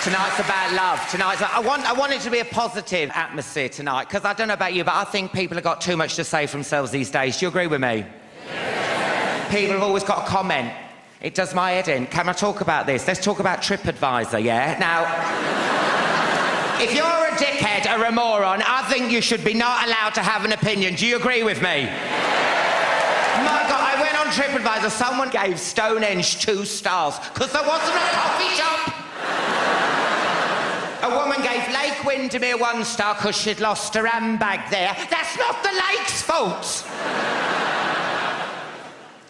Tonight's about love. I want it to be a positive atmosphere tonight, because I don't know about you, but I think people have got too much to say for themselves these days. Do you agree with me? Yeah. People have always got a comment. It does my head in. Can I talk about this? Let's talk about TripAdvisor, yeah? Now, if you're a dickhead or a moron, I think you should be not allowed to have an opinion. Do you agree with me? My God, I went on TripAdvisor, someone gave Stonehenge 2 stars because there wasn't a coffee shop. A woman gave Lake Windermere 1 star because she'd lost her handbag there. That's not the lake's fault.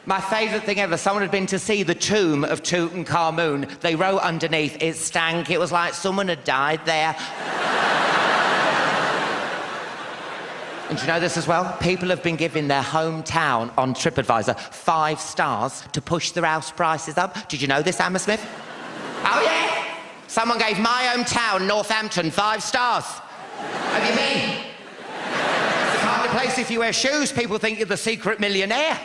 My favourite thing ever, someone had been to see the tomb of Tutankhamun. They wrote underneath, it stank. It was like someone had died there. And do you know this as well? People have been giving their hometown on TripAdvisor 5 stars to push their house prices up. Did you know this, Hammersmith? Oh, yeah? Someone gave my hometown, Northampton, 5 stars. Have you been? It's the kind of place, if you wear shoes, people think you're the secret millionaire.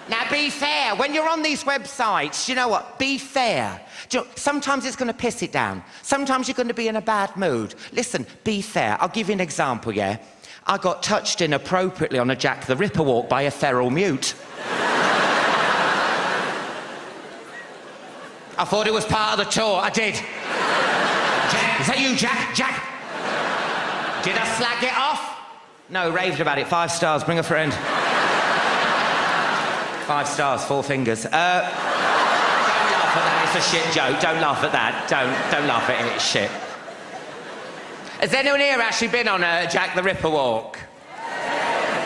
Now, be fair. When you're on these websites, you know what? Be fair. Do you know, sometimes it's going to piss it down. Sometimes you're going to be in a bad mood. Listen, be fair. I'll give you an example, yeah? I got touched inappropriately on a Jack the Ripper walk by a feral mute. I thought it was part of the tour. I did. Jack, is that you, Jack? Jack? Did I slag it off? No, raved about it. 5 stars. Bring a friend. 5 stars, 4 fingers. Don't laugh at that, it's a shit joke. Don't laugh at that. Don't laugh at it, it's shit. Has anyone here actually been on a Jack the Ripper walk?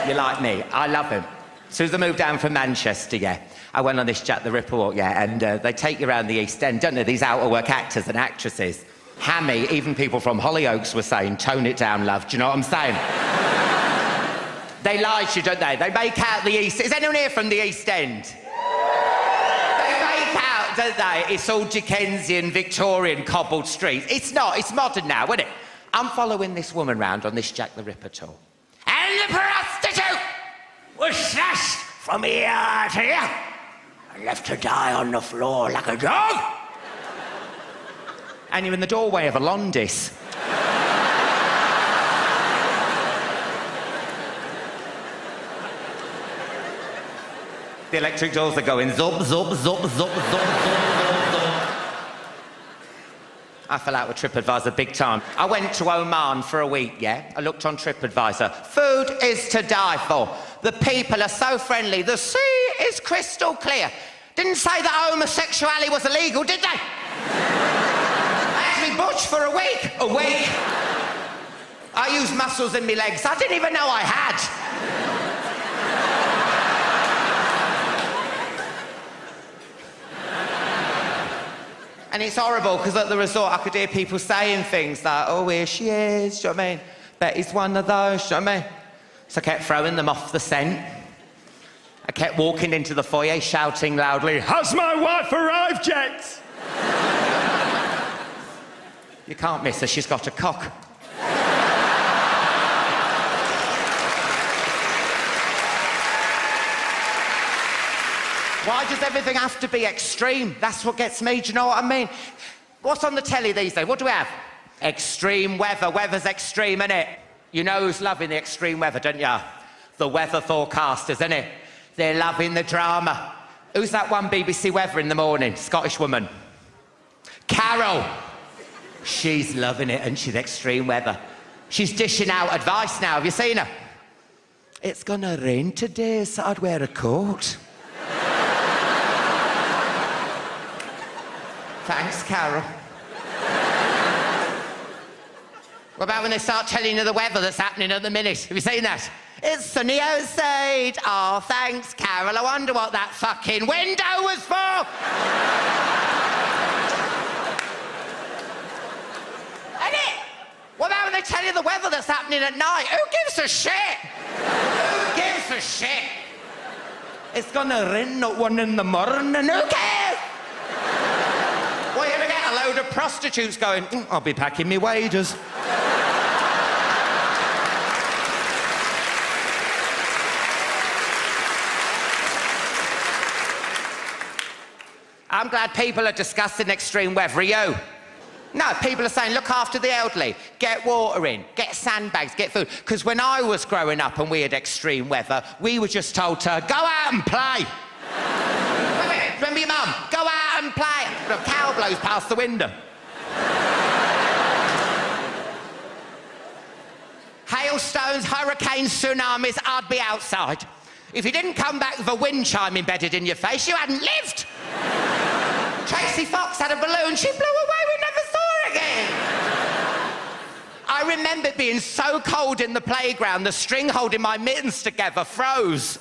You're like me, I love him. As soon as I moved down from Manchester, yeah, I went on this Jack the Ripper walk, yeah, and they take you around the East End, don't they? These out-of-work actors and actresses. Hammy, even people from Hollyoaks were saying, tone it down, love. Do you know what I'm saying? They lie to you, don't they? They make out the East... Is anyone here from the East End? They make out, don't they? It's all Dickensian, Victorian, cobbled streets. It's not. It's modern now, isn't it? I'm following this woman round on this Jack the Ripper tour. And the prostitute was slashed from ear to ear and left to die on the floor like a dog. And you're in the doorway of a Londis. The electric doors are going zop, zop, zop, zop, zop, zop, zop. I fell out with TripAdvisor big time. I went to Oman for a week, yeah? I looked on TripAdvisor. Food is to die for. The people are so friendly. The sea is crystal clear. Didn't say that homosexuality was illegal, did they? I had to be butch for a week. A week. I used muscles in my legs I didn't even know I had. And it's horrible, because at the resort I could hear people saying things like, oh, here she is, do you know what I mean? Betty's one of those, do you know what I mean? So I kept throwing them off the scent. I kept walking into the foyer, shouting loudly, has my wife arrived yet? You can't miss her, she's got a cock. Why does everything have to be extreme? That's what gets me, do you know what I mean? What's on the telly these days? What do we have? Extreme weather. Weather's extreme, innit? You know who's loving the extreme weather, don't you? The weather forecasters, innit? They're loving the drama. Who's that one BBC weather in the morning? Scottish woman. Carol. She's loving it, and she's extreme weather. She's dishing out advice now. Have you seen her? It's gonna rain today, so I'd wear a coat. Thanks, Carol. What about when they start telling you the weather that's happening at the minute? Have you seen that? It's sunny outside. Oh, thanks, Carol. I wonder what that fucking window was for. Isn't it? What about when they tell you the weather that's happening at night? Who gives a shit? Who gives a shit? It's gonna rain at 1 in the morning. Who cares? Well, you're gonna get a load of prostitutes going, I'll be packing me waders. I'm glad people are discussing extreme weather. Are you? No, people are saying, look after the elderly, get water in, get sandbags, get food. Because when I was growing up and we had extreme weather, we were just told to go out and play. Remember your mum? Go out and play. The cow blows past the window. Hailstones, hurricanes, tsunamis, I'd be outside. If you didn't come back with a wind chime embedded in your face, you hadn't lived. Tracy Fox had a balloon, she blew away, we never saw her again. I remember it being so cold in the playground, the string holding my mittens together froze.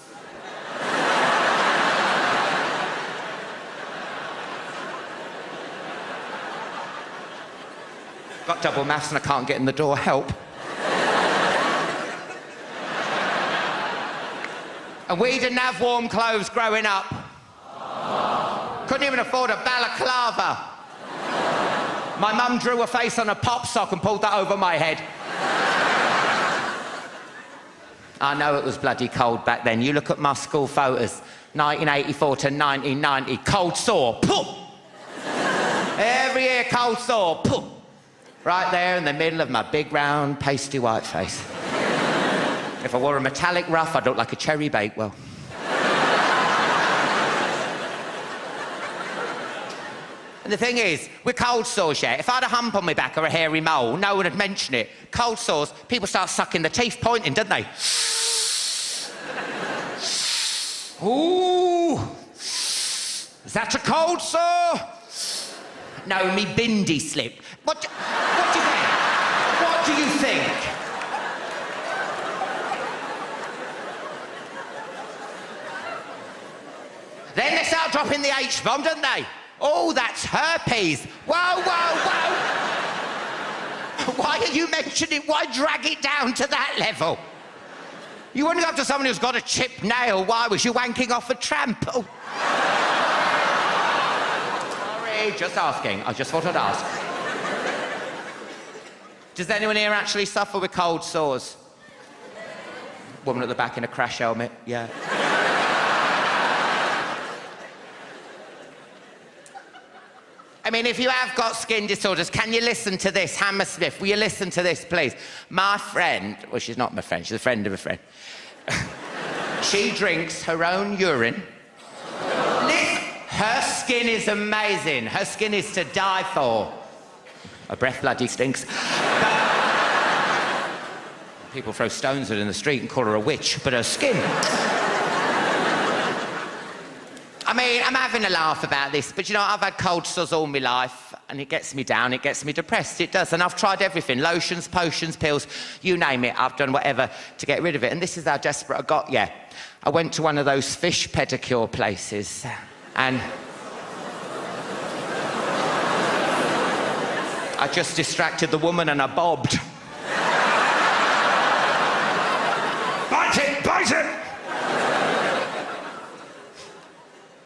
Got double maths and I can't get in the door, help. And we didn't have warm clothes growing up. Couldn't even afford a balaclava. My mum drew a face on a pop sock and pulled that over my head. I know it was bloody cold back then. You look at my school photos, 1984 to 1990, cold sore, poof. Every year, cold sore, poof. Right there in the middle of my big, round, pasty white face. If I wore a metallic ruff, I'd look like a cherry bakewell. And the thing is, with cold sores, yeah, if I had a hump on my back or a hairy mole, no one would mention it. Cold sores, people start sucking the teeth, pointing, don't they? Ooh, is that a cold sore? No, me bindi slipped. What do you think? What do you think? Then they start dropping the H-bomb, don't they? Oh, that's herpes. Whoa, whoa, whoa. Why are you mentioning it? Why drag it down to that level? You wouldn't go up to someone who's got a chipped nail. Why was you wanking off a tramp? Oh. Sorry, just asking. I just thought I'd ask. Does anyone here actually suffer with cold sores? Woman at the back in a crash helmet, yeah. I mean, if you have got skin disorders, can you listen to this? Hammersmith, will you listen to this, please? My friend, well, she's not my friend, she's a friend of a friend. She drinks her own urine. Her skin is amazing. Her skin is to die for. Her breath bloody stinks. People throw stones at her in the street and call her a witch, but her skin... I mean, I'm having a laugh about this, but you know, I've had cold sores all my life, and it gets me down, it gets me depressed, it does. And I've tried everything, lotions, potions, pills, you name it. I've done whatever to get rid of it. And this is how desperate I got, yeah. I went to one of those fish pedicure places, and I just distracted the woman and I bobbed. Bite it, bite it!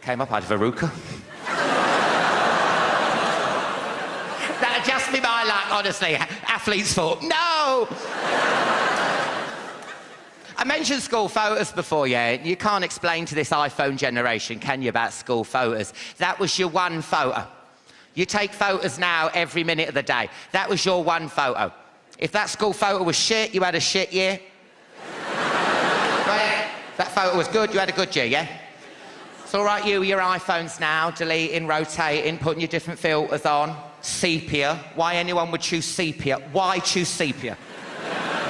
Came up, I had verruca. That'd just be my luck, honestly. Athlete's fault. No! I mentioned school photos before, yeah. You can't explain to this iPhone generation, can you, about school photos? That was your one photo. You take photos now every minute of the day. That was your one photo. If that school photo was shit, you had a shit year. Right? That photo was good, you had a good year, yeah? It's all right, you with your iPhones now, deleting, rotating, putting your different filters on. Sepia. Why anyone would choose sepia? Why choose sepia?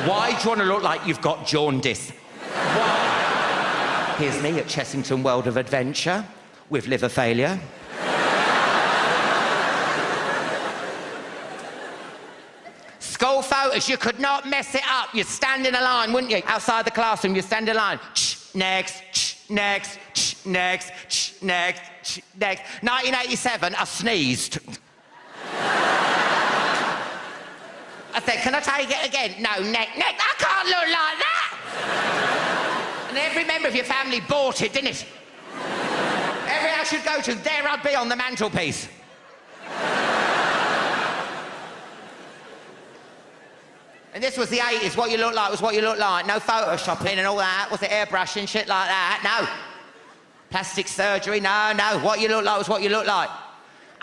Why do you want to look like you've got jaundice? Why? Here's me at Chessington World of Adventure with liver failure. School photos, you could not mess it up. You'd stand in a line, wouldn't you? Outside the classroom, you'd stand in a line. Next, next, next, next, next. 1987, I sneezed. I said, can I take it again? No, neck. I can't look like that. And every member of your family bought it, didn't it? Every house you'd go to, there I'd be on the mantelpiece. And this was the 80s. What you look like was what you look like. No photoshopping and all that. Was it airbrushing, shit like that? No. Plastic surgery, no. What you look like was what you look like.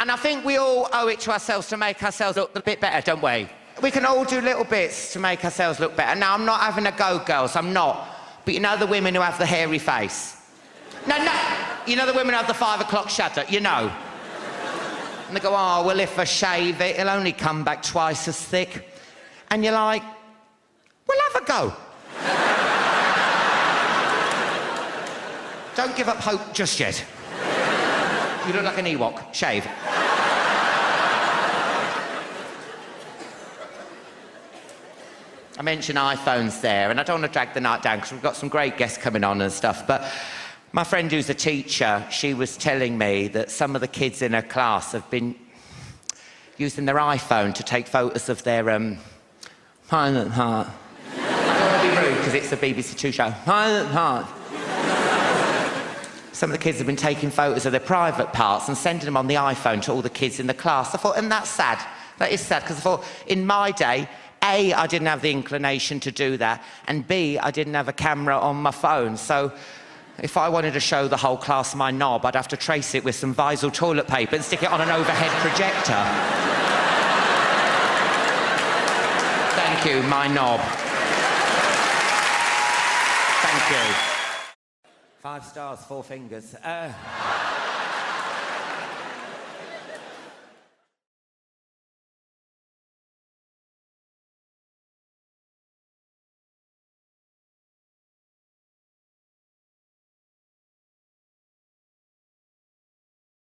And I think we all owe it to ourselves to make ourselves look a bit better, don't we? We can all do little bits to make ourselves look better. Now, I'm not having a go, girls, I'm not. But you know the women who have the hairy face? No, you know the women who have the 5 o'clock shadow, you know? And they go, oh, well, if I shave it, it'll only come back twice as thick. And you're like, well, have a go. Don't give up hope just yet. You look like an Ewok. Shave. I mentioned iPhones there, and I don't want to drag the night down because we've got some great guests coming on and stuff, but my friend who's a teacher, she was telling me that some of the kids in her class have been using their iPhone to take photos of their, private part. I don't want to be rude because it's a BBC Two show. Private part. Some of the kids have been taking photos of their private parts and sending them on the iPhone to all the kids in the class. I thought, and that's sad. That is sad, because I thought, in my day, A, I didn't have the inclination to do that, and B, I didn't have a camera on my phone. So if I wanted to show the whole class my knob, I'd have to trace it with some Visal toilet paper and stick it on an overhead projector. Thank you, my knob. Thank you. 5 stars, 4 fingers.